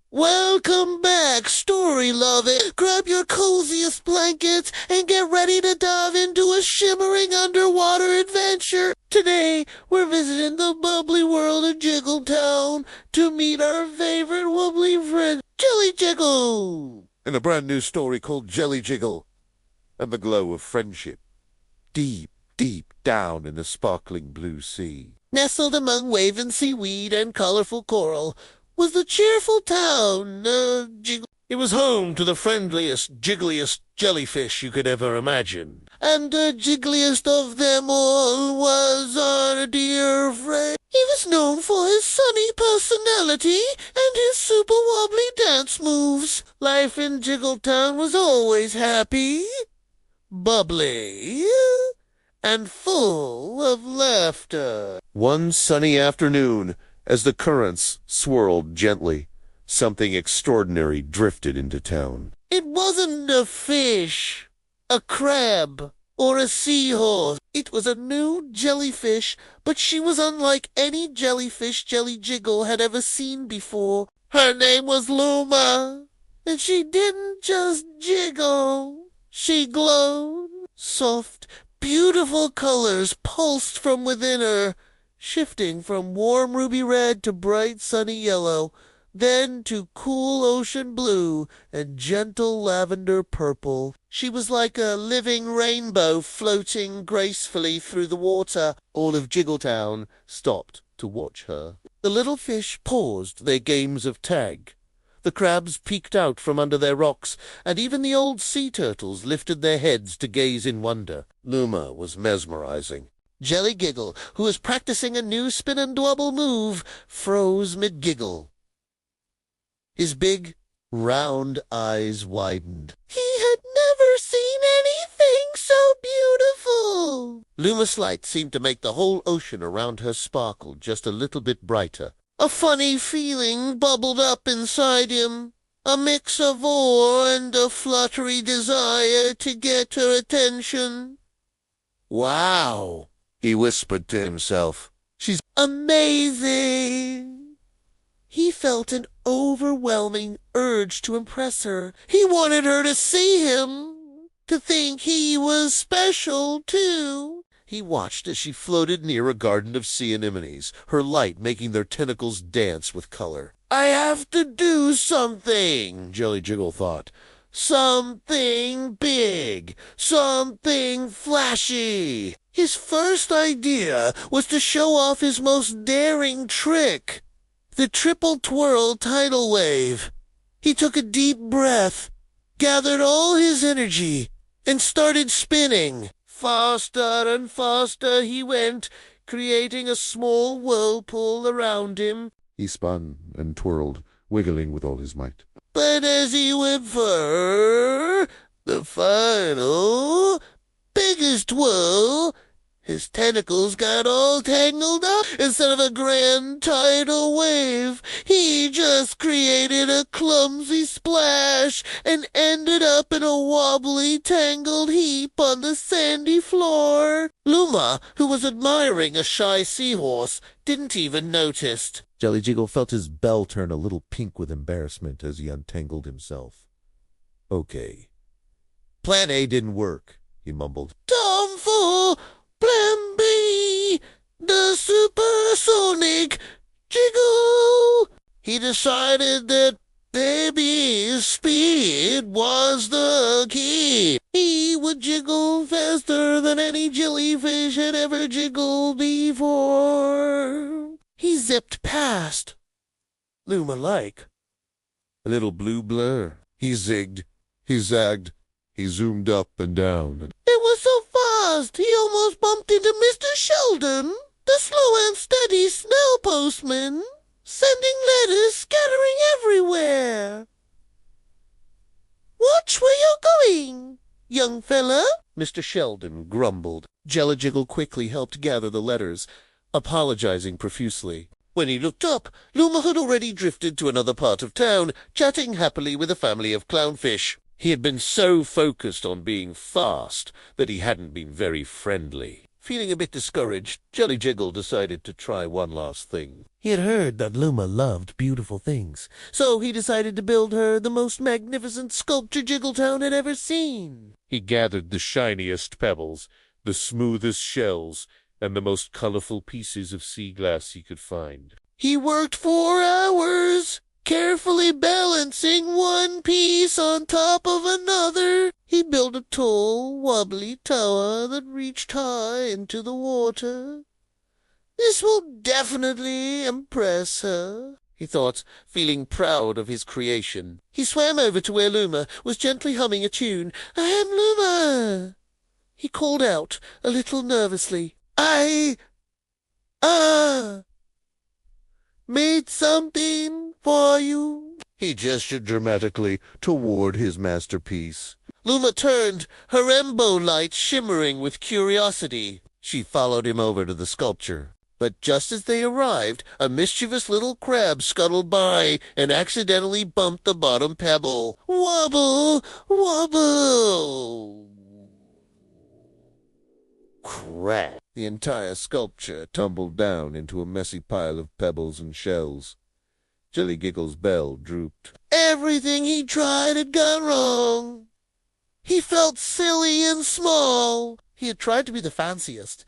Welcome back, story lover. Grab your coziest blankets and get ready to dive into a shimmering underwater adventure. Today, we're visiting the bubbly world of Jiggletown to meet our favorite wobbly friend, JellyJiggle, in a brand new story called JellyJiggle and the Glow of Friendship. Deep, deep down in the sparkling blue sea, nestled among waving seaweed and colorful coral, was the cheerful town Jiggle. It was home to the friendliest, jiggliest jellyfish you could ever imagine. And the jiggliest of them all was our dear friend. He was known for his sunny personality and his super wobbly dance moves. Life in Jiggletown was always happy, bubbly, and full of laughter. One sunny afternoon, as the currents swirled gently, something extraordinary drifted into town. It wasn't a fish, a crab, or a seahorse. It was a new jellyfish, but she was unlike any jellyfish JellyJiggle had ever seen before. Her name was Luma, and she didn't just jiggle. She glowed. Soft, beautiful colors pulsed from within her, shifting from warm ruby red to bright sunny yellow, then to cool ocean blue and gentle lavender purple. She was like a living rainbow floating gracefully through the water. All of Jiggletown stopped to watch her. The little fish paused their games of tag. The crabs peeked out from under their rocks, and even the old sea turtles lifted their heads to gaze in wonder. Luma was mesmerizing. JellyJiggle, who was practicing a new spin and wobble move, froze mid-giggle. His big, round eyes widened. He had never seen anything so beautiful. Luma's light seemed to make the whole ocean around her sparkle just a little bit brighter. A funny feeling bubbled up inside him, a mix of awe and a fluttery desire to get her attention. "Wow," he whispered to himself. "She's amazing." He felt an overwhelming urge to impress her. He wanted her to see him, to think he was special, too. He watched as she floated near a garden of sea anemones, her light making their tentacles dance with color. "I have to do something," JellyJiggle thought. "Something big, something flashy." His first idea was to show off his most daring trick, the triple twirl tidal wave. He took a deep breath, gathered all his energy, and started spinning. Faster and faster he went, creating a small whirlpool around him. He spun and twirled, wiggling with all his might. But as he went for the final, biggest whirl, his tentacles got all tangled up. Instead of a grand tidal wave, he just created a clumsy splash and ended up in a wobbly, tangled heap on the sandy floor. Luma, who was admiring a shy seahorse, didn't even notice. JellyJiggle felt his bell turn a little pink with embarrassment as he untangled himself. "Okay. Plan A didn't work," he mumbled. "Time for Plan B, the supersonic jiggle." He decided that maybe speed was the key. He would jiggle faster than any jellyfish had ever jiggled before. He zipped past, Luma-like, a little blue blur. He zigged, he zagged, he zoomed up and down. It was so fast, he almost bumped into Mr. Sheldon, the slow and steady snail postman, sending letters scattering everywhere. "Watch where you're going, young fella," Mr. Sheldon grumbled. JellyJiggle quickly helped gather the letters, apologizing profusely. When he looked up, Luma had already drifted to another part of town, chatting happily with a family of clownfish. He had been so focused on being fast that he hadn't been very friendly. Feeling a bit discouraged, JellyJiggle decided to try one last thing. He had heard that Luma loved beautiful things, so he decided to build her the most magnificent sculpture Jiggletown had ever seen. He gathered the shiniest pebbles, the smoothest shells, and the most colorful pieces of sea glass he could find. He worked 4 hours, carefully balancing one piece on top of another. He built a tall, wobbly tower that reached high into the water. This will definitely impress her, he thought, feeling proud of his creation. He swam over to where Luma was gently humming a tune. "I am Luma," he called out, a little nervously. "I made something for you." He gestured dramatically toward his masterpiece. Luma turned, her rainbow light shimmering with curiosity. She followed him over to the sculpture. But just as they arrived, a mischievous little crab scuttled by and accidentally bumped the bottom pebble. Wobble! Wobble! Crack! The entire sculpture tumbled down into a messy pile of pebbles and shells. JellyJiggle's bell drooped. Everything he tried had gone wrong. He felt silly and small. He had tried to be the fanciest,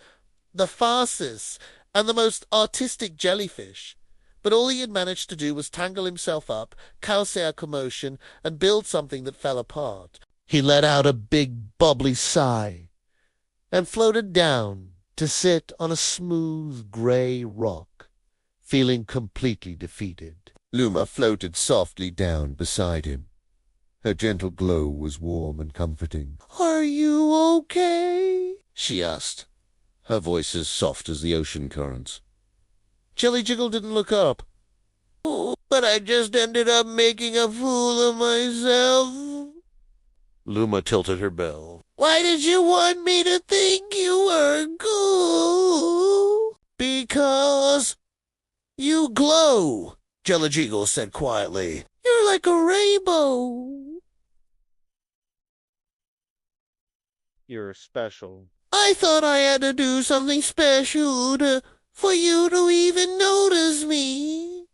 the fastest, and the most artistic jellyfish, but all he had managed to do was tangle himself up, cause a commotion, and build something that fell apart. He let out a big, bubbly sigh, and floated down to sit on a smooth gray rock, feeling completely defeated. Luma floated softly down beside him. Her gentle glow was warm and comforting. "Are you okay?" she asked, her voice as soft as the ocean currents. JellyJiggle didn't look up. "Oh, but I just ended up making a fool of myself." Luma tilted her bell. "Why did you want me to think you were cool?" "Because you glow," JellyJiggle said quietly. "You're like a rainbow." "You're special." "I thought I had to do something special for you to even notice me."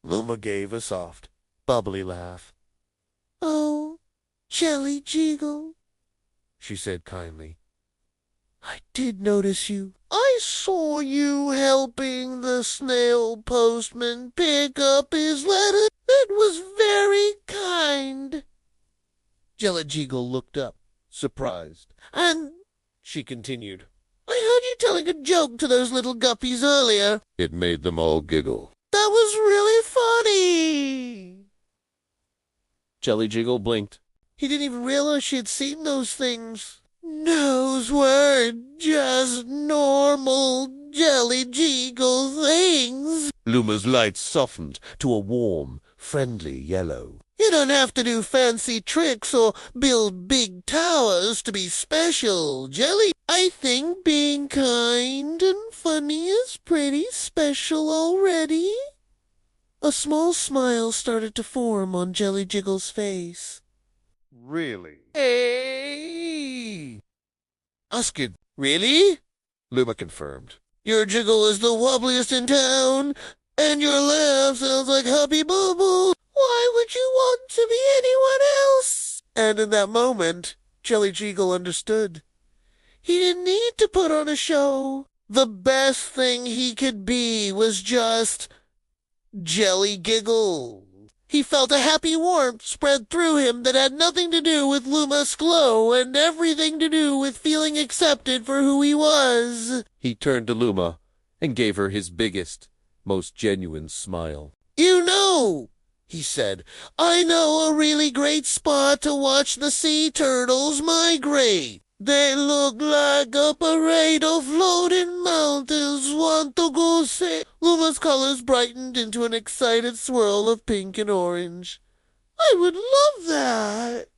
Luma gave a soft, bubbly laugh. "Oh, JellyJiggle," she said kindly. "I did notice you. I saw you helping the snail postman pick up his letter. It was very kind." JellyJiggle looked up, surprised. "And," she continued, "I heard you telling a joke to those little guppies earlier." It made them all giggle. "That was really funny." JellyJiggle blinked. He didn't even realize she had seen those things. "Those weren't just normal JellyJiggle things." Luma's light softened to a warm, friendly yellow. "You don't have to do fancy tricks or build big towers to be special, Jelly. I think being kind and funny is pretty special already." A small smile started to form on JellyJiggle's face. "Really?" "Hey!" Osgood, "Really?" Luma confirmed. "Your jiggle is the wobbliest in town, and your laugh sounds like Happy Bubble. Why would you want to be anyone else?" And in that moment, JellyJiggle understood. He didn't need to put on a show. The best thing he could be was just JellyJiggle. He felt a happy warmth spread through him that had nothing to do with Luma's glow and everything to do with feeling accepted for who he was. He turned to Luma and gave her his biggest, most genuine smile. "You know," he said, "I know a really great spot to watch the sea turtles migrate. They look like a parade of floating mountains. Want to go see?" Luma's colors brightened into an excited swirl of pink and orange. "I would love that,"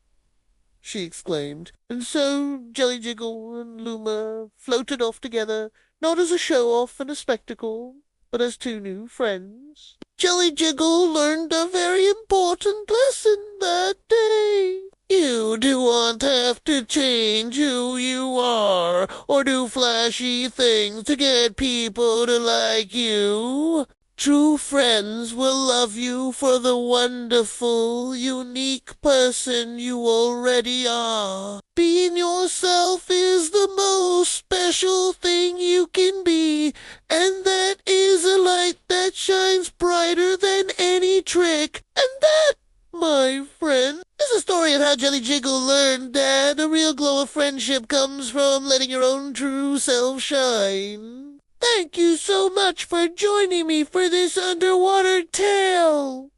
she exclaimed. And so JellyJiggle and Luma floated off together, not as a show-off and a spectacle, but as 2 new friends. JellyJiggle learned a very important lesson that day. You do want to have to change who you are or do flashy things to get people to like you. True friends will love you for the wonderful, unique person you already are. Being yourself is the most special thing you can be, and that is a light that shines brighter than any trick. And that, my friend, is a story of how JellyJiggle learned that a real glow of friendship comes from letting your own true self shine. Thank you so much for joining me for this underwater tale.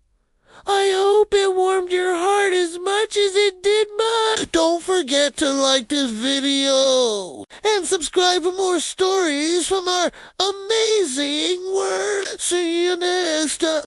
I hope it warmed your heart as much as it did mine. Don't forget to like this video and subscribe for more stories from our amazing world. See you next time.